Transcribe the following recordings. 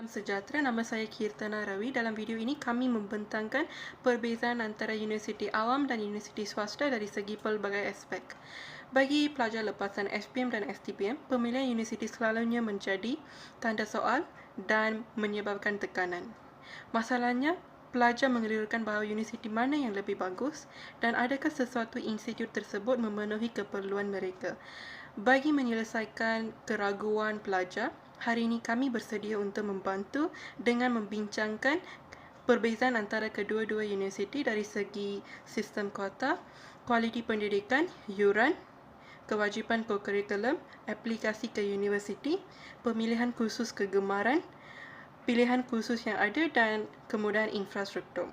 Salam sejahtera, nama saya Kirtana Rawi. Dalam video ini kami membentangkan perbezaan antara universiti awam dan universiti swasta dari segi pelbagai aspek. Bagi pelajar lepasan SPM dan STPM, pemilihan universiti selalunya menjadi tanda soal dan menyebabkan tekanan. Masalahnya, pelajar mengelirukan bahawa universiti mana yang lebih bagus dan adakah sesuatu institut tersebut memenuhi keperluan mereka. Bagi menyelesaikan keraguan pelajar, hari ini kami bersedia untuk membantu dengan membincangkan perbezaan antara kedua-dua universiti dari segi sistem kuota, kualiti pendidikan, yuran, kewajipan kokurikulum, aplikasi ke universiti, pemilihan kursus kegemaran, pilihan kursus yang ada dan kemudahan infrastruktur.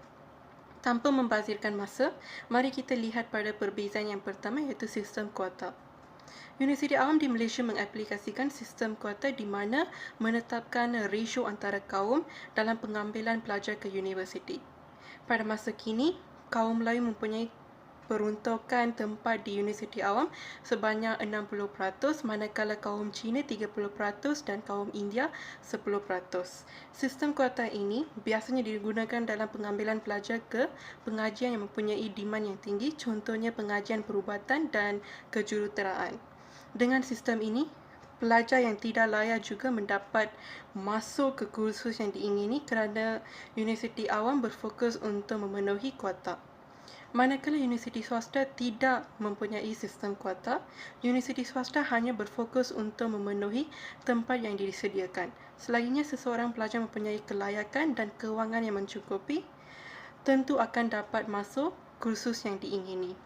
Tanpa membazirkan masa, mari kita lihat pada perbezaan yang pertama iaitu sistem kuota. Universiti awam di Malaysia mengaplikasikan sistem kuota di mana menetapkan rasio antara kaum dalam pengambilan pelajar ke universiti. Pada masa kini, kaum Melayu mempunyai peruntukan tempat di universiti awam sebanyak 60%, manakala kaum Cina 30% dan kaum India 10%. Sistem kuota ini biasanya digunakan dalam pengambilan pelajar ke pengajian yang mempunyai demand yang tinggi, contohnya pengajian perubatan dan kejuruteraan. Dengan sistem ini, pelajar yang tidak layak juga mendapat masuk ke kursus yang diingini kerana universiti awam berfokus untuk memenuhi kuota. Manakala universiti swasta tidak mempunyai sistem kuota, universiti swasta hanya berfokus untuk memenuhi tempat yang disediakan. Selaginya seseorang pelajar mempunyai kelayakan dan kewangan yang mencukupi, tentu akan dapat masuk kursus yang diingini.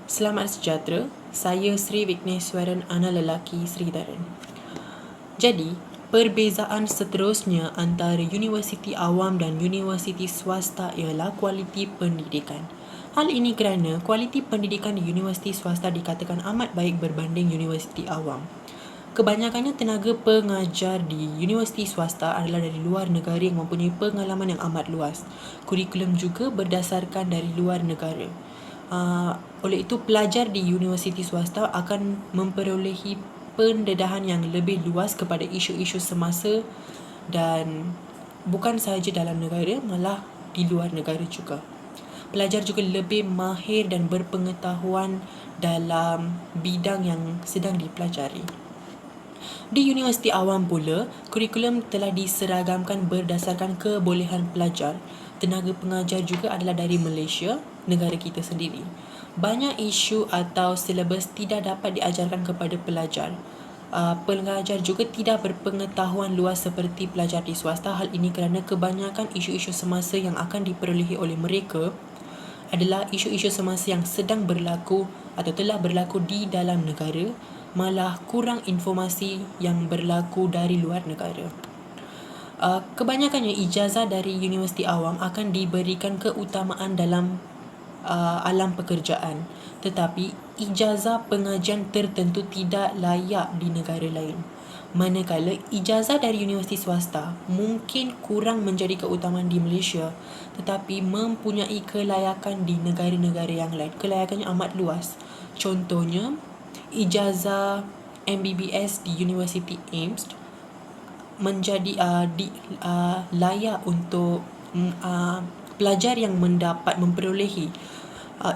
Selamat sejahtera, saya Sri Vigneswaran anak lelaki Sri Dharan. Jadi, perbezaan seterusnya antara universiti awam dan universiti swasta ialah kualiti pendidikan. Hal ini kerana kualiti pendidikan di universiti swasta dikatakan amat baik berbanding universiti awam. Kebanyakannya tenaga pengajar di universiti swasta adalah dari luar negara yang mempunyai pengalaman yang amat luas. Kurikulum juga berdasarkan dari luar negara. Oleh itu, pelajar di universiti swasta akan memperolehi pendedahan yang lebih luas kepada isu-isu semasa dan bukan sahaja dalam negara, malah di luar negara juga. Pelajar juga lebih mahir dan berpengetahuan dalam bidang yang sedang dipelajari. Di universiti awam pula, kurikulum telah diseragamkan berdasarkan kebolehan pelajar. Tenaga pengajar juga adalah dari Malaysia, negara kita sendiri. Banyak isu atau silabus tidak dapat diajarkan kepada pelajar. Pengajar juga tidak berpengetahuan luas seperti pelajar di swasta. Hal ini kerana kebanyakan isu-isu semasa yang akan diperolehi oleh mereka adalah isu-isu semasa yang sedang berlaku atau telah berlaku di dalam negara, malah kurang informasi yang berlaku dari luar negara. Kebanyakannya ijazah dari universiti awam akan diberikan keutamaan dalam alam pekerjaan, tetapi ijazah pengajian tertentu tidak layak di negara lain. Manakala ijazah dari universiti swasta mungkin kurang menjadi keutamaan di Malaysia, tetapi mempunyai kelayakan di negara-negara yang lain. Kelayakannya amat luas. Contohnya, ijazah MBBS di University AIMS menjadi layak untuk pelajar yang mendapat memperolehi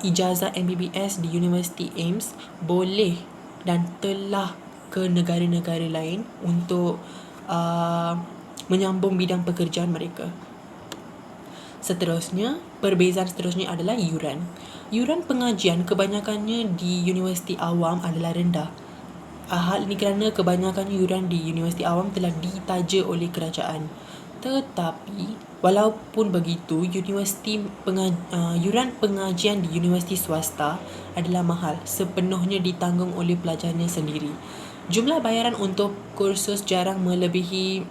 ijazah MBBS di University AIMS boleh dan telah ke negara-negara lain untuk menyambung bidang pekerjaan mereka. Seterusnya, perbezaan seterusnya adalah yuran. Yuran pengajian kebanyakannya di universiti awam adalah rendah. Hal ini kerana kebanyakan yuran di universiti awam telah ditaja oleh kerajaan. Tetapi, walaupun begitu, yuran pengajian di universiti swasta adalah mahal, sepenuhnya ditanggung oleh pelajarnya sendiri. Jumlah bayaran untuk kursus jarang melebihi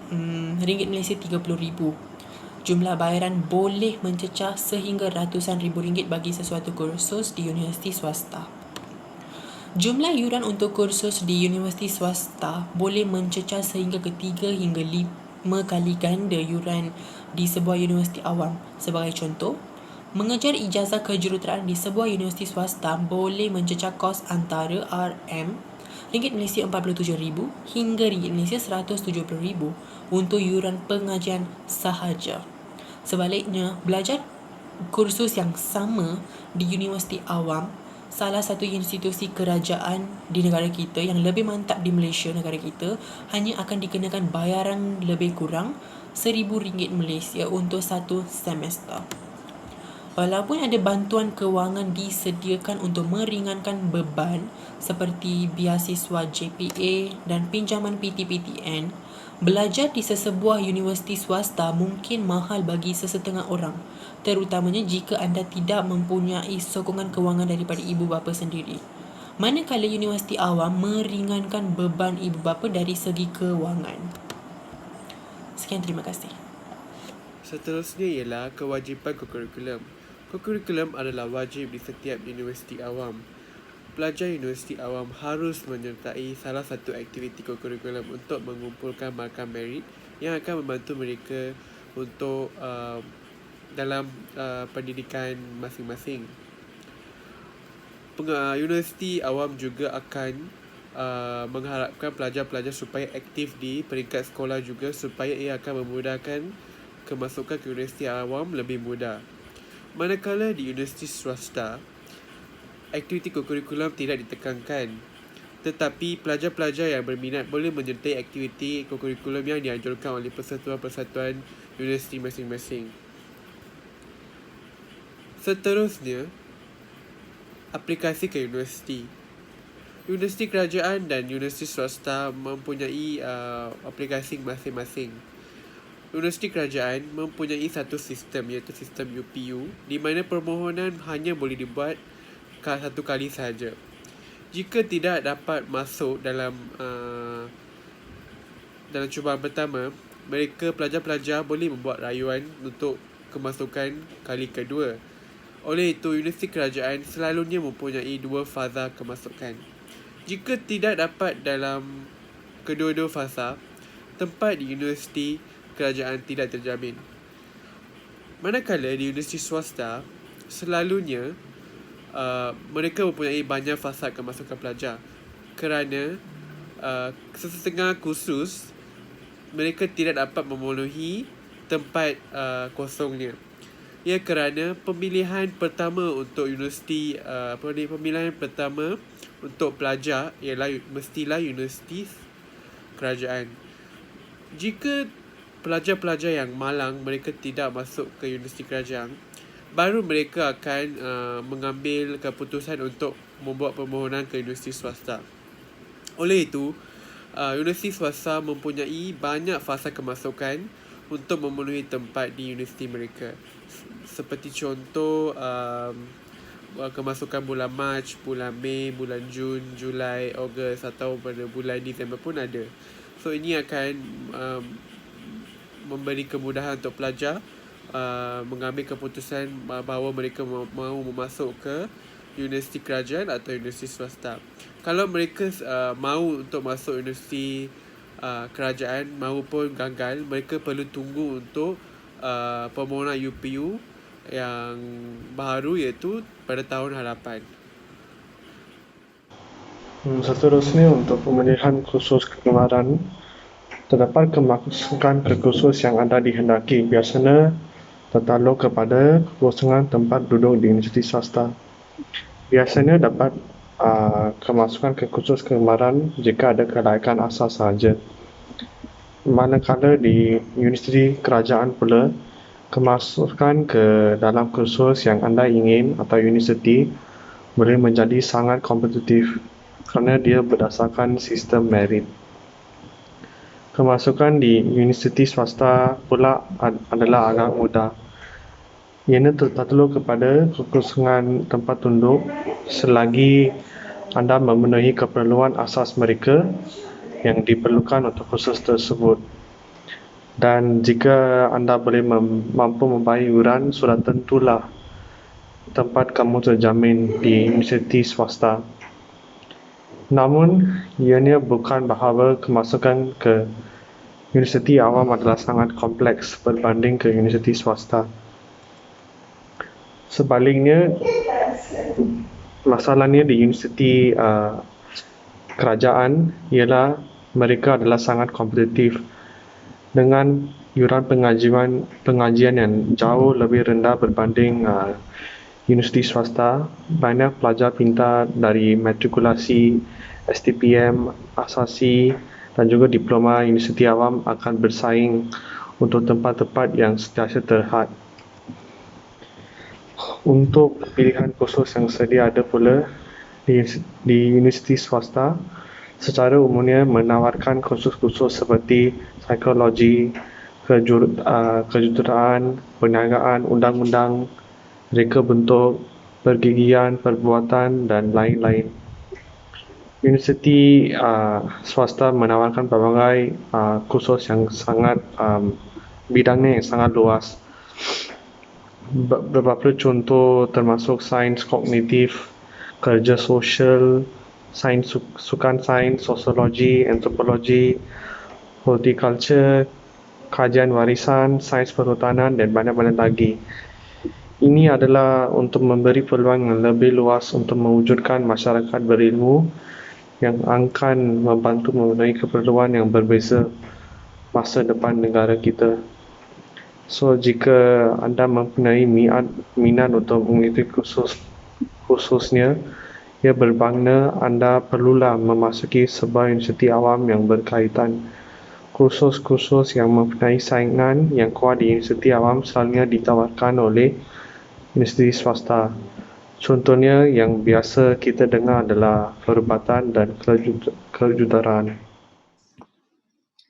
ringgit Malaysia 30,000. Jumlah bayaran boleh mencecah sehingga ratusan ribu ringgit bagi sesuatu kursus di universiti swasta. Jumlah yuran untuk kursus di universiti swasta boleh mencecah sehingga ke 3 hingga 5 kali ganda yuran di sebuah universiti awam. Sebagai contoh, mengejar ijazah kejuruteraan di sebuah universiti swasta boleh mencecah kos antara RM ringgit Malaysia 47,000 hingga ringgit Malaysia 170,000 untuk yuran pengajian sahaja. Sebaliknya, belajar kursus yang sama di Universiti Awam, salah satu institusi kerajaan di negara kita yang lebih mantap di Malaysia, negara kita, hanya akan dikenakan bayaran lebih kurang RM1,000 Malaysia untuk satu semester. Walaupun ada bantuan kewangan disediakan untuk meringankan beban seperti beasiswa JPA dan pinjaman PTPTN, belajar di sesebuah universiti swasta mungkin mahal bagi sesetengah orang, terutamanya jika anda tidak mempunyai sokongan kewangan daripada ibu bapa sendiri. Manakala universiti awam meringankan beban ibu bapa dari segi kewangan. Sekian, terima kasih. Seterusnya ialah kewajipan kokurikulum. Kokurikulum adalah wajib di setiap universiti awam. Pelajar universiti awam harus menyertai salah satu aktiviti kokurikulum untuk mengumpulkan markah merit yang akan membantu mereka untuk dalam pendidikan masing-masing. Universiti awam juga akan mengharapkan pelajar-pelajar supaya aktif di peringkat sekolah juga, supaya ia akan memudahkan kemasukan ke universiti awam lebih mudah. Manakala di universiti swasta, aktiviti kokurikulum tidak ditekankan, tetapi pelajar-pelajar yang berminat boleh menyertai aktiviti kokurikulum yang dianjurkan oleh persatuan-persatuan universiti masing-masing. Seterusnya, aplikasi ke universiti. Universiti kerajaan dan universiti swasta mempunyai aplikasi masing-masing. Universiti kerajaan mempunyai satu sistem, iaitu sistem UPU, di mana permohonan hanya boleh dibuat satu kali sahaja. Jika tidak dapat masuk dalam cubaan pertama, pelajar-pelajar boleh membuat rayuan untuk kemasukan kali kedua. Oleh itu, universiti kerajaan selalunya mempunyai 2 fasa kemasukan. Jika tidak dapat dalam kedua-dua fasa, tempat di universiti kerajaan tidak terjamin. Manakala di universiti swasta, selalunya mereka mempunyai banyak fasa kemasukan pelajar, kerana sesetengah kursus mereka tidak dapat memenuhi tempat kosongnya. Ia kerana pemilihan pertama untuk universiti pemilihan pertama untuk pelajar ialah mestilah universiti kerajaan. Jika pelajar-pelajar yang malang mereka tidak masuk ke universiti kerajaan, baru mereka akan mengambil keputusan untuk membuat permohonan ke universiti swasta. Oleh itu, universiti swasta mempunyai banyak fasa kemasukan untuk memenuhi tempat di universiti mereka. Seperti contoh, kemasukan bulan Mac, bulan Mei, bulan Jun, Julai, Ogos atau pada bulan Disember pun ada. So ini akan memberi kemudahan untuk pelajar mengambil keputusan bahawa mereka mahu memasuk ke universiti kerajaan atau universiti swasta. Kalau mereka mahu untuk masuk universiti kerajaan maupun gagal, mereka perlu tunggu untuk permohonan UPU yang baru, iaitu pada tahun hadapan. Seterusnya, untuk pemilihan kursus kegemaran, terdapat kemasukan kursus yang anda dihendaki. Biasanya tertakluk kepada kekosongan tempat duduk di universiti swasta. Biasanya dapat kemasukan ke kursus kegemaran jika ada kelaikan asas sahaja. Manakala di universiti kerajaan pula, kemasukan ke dalam kursus yang anda ingin atau universiti boleh menjadi sangat kompetitif kerana dia berdasarkan sistem merit. Kemasukan di universiti swasta pula adalah agak mudah. Ianya tertakluk kepada kekosongan tempat duduk selagi anda memenuhi keperluan asas mereka yang diperlukan untuk kursus tersebut. Dan jika anda boleh mampu membayar yuran, sudah tentulah tempat kamu terjamin di universiti swasta. Namun, ianya bukan bahawa kemasukan ke universiti awam adalah sangat kompleks berbanding ke universiti swasta. Sebaliknya, masalahnya di universiti kerajaan ialah mereka adalah sangat kompetitif dengan yuran pengajian yang jauh lebih rendah berbanding universiti swasta. Banyak pelajar pintar dari matrikulasi, STPM, asasi dan juga diploma universiti awam akan bersaing untuk tempat-tempat yang sentiasa terhad. Untuk pilihan khusus yang sedia ada pula di universiti swasta, secara umumnya menawarkan kursus-kursus seperti psikologi, kejuruteraan, perniagaan, undang-undang, reka bentuk, pergigian, perbuatan dan lain-lain. Universiti swasta menawarkan pelbagai kursus yang sangat bidangnya yang sangat luas. Beberapa contoh termasuk sains kognitif, kerja sosial, sains sukan sains, sosiologi, antropologi, horticulture, kajian warisan, sains perhutanan dan banyak-banyak lagi. Ini adalah untuk memberi peluang yang lebih luas untuk mewujudkan masyarakat berilmu yang akan membantu memenuhi keperluan yang berbeza masa depan negara kita. So, jika anda mempunyai minat untuk mengikuti khususnya, ia bermakna anda perlulah memasuki sebuah universiti awam yang berkaitan. Kursus-kursus yang mempunyai saingan yang kuat di universiti awam selalunya ditawarkan oleh universiti swasta. Contohnya yang biasa kita dengar adalah perubatan dan kejuruteraan.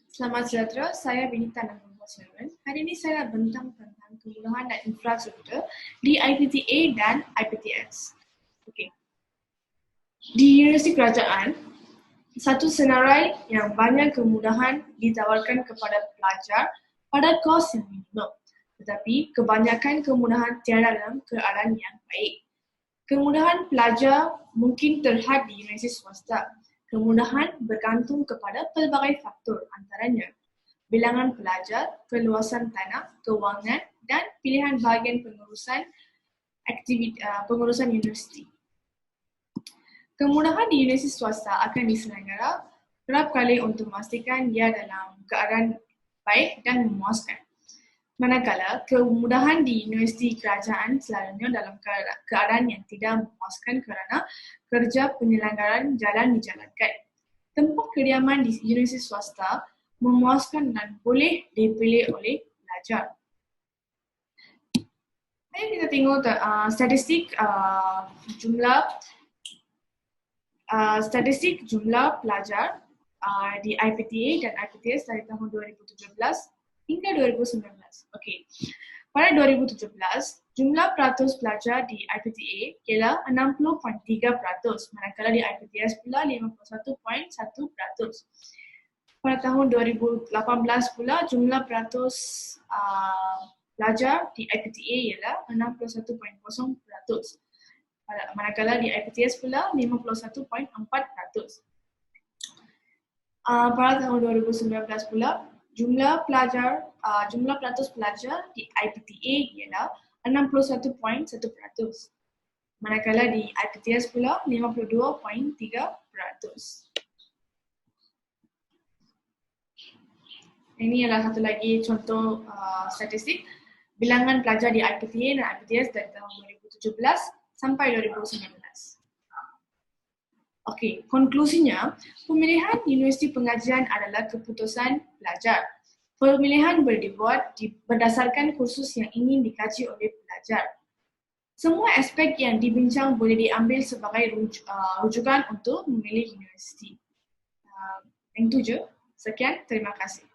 Selamat sejahtera, saya Benita Nanggung Sherman. Hari ini saya nak bentang tentang kemudahan dan infrastruktur di IPTA dan IPTS. Okey. Di Universiti Kerajaan, satu senarai yang banyak kemudahan ditawarkan kepada pelajar pada kos yang minimum. Tetapi kebanyakan kemudahan tiada dalam keadaan yang baik. Kemudahan pelajar mungkin terhad di universiti swasta. Kemudahan bergantung kepada pelbagai faktor, antaranya bilangan pelajar, keluasan tanah, kewangan dan pilihan bahagian pengurusan universiti. Kemudahan di universiti swasta akan diselenggara kerap kali untuk memastikan ia dalam keadaan baik dan memuaskan. Manakala kemudahan di universiti kerajaan selalunya dalam keadaan yang tidak memuaskan kerana kerja penyelenggaraan jalan dijalankan. Tempat kediaman di universiti swasta memuaskan dan boleh dipilih oleh pelajar. Mari kita tengok statistik jumlah pelajar di IPTA dan IPTS dari tahun 2017 hingga 2019. Okey. Pada 2017, jumlah peratus pelajar di IPTA ialah 60.3%, manakala di IPTS pula 51.1%. Pada tahun 2018 pula, jumlah peratus pelajar di IPTA ialah 61.0%. Manakala di IPTS pula 51.4%. Pada tahun 2019 pula, jumlah peratus pelajar di IPTA ialah 61.1%. Manakala di IPTS pula 52.3%. Ini adalah satu lagi contoh statistik bilangan pelajar di IPTA dan IPTS dari tahun 2017 sampai 2019. Okey, konklusinya, pemilihan universiti pengajian adalah keputusan pelajar. Pemilihan boleh dibuat berdasarkan kursus yang ingin dikaji oleh pelajar. Semua aspek yang dibincang boleh diambil sebagai rujukan untuk memilih universiti. Yang itu je. Sekian, terima kasih.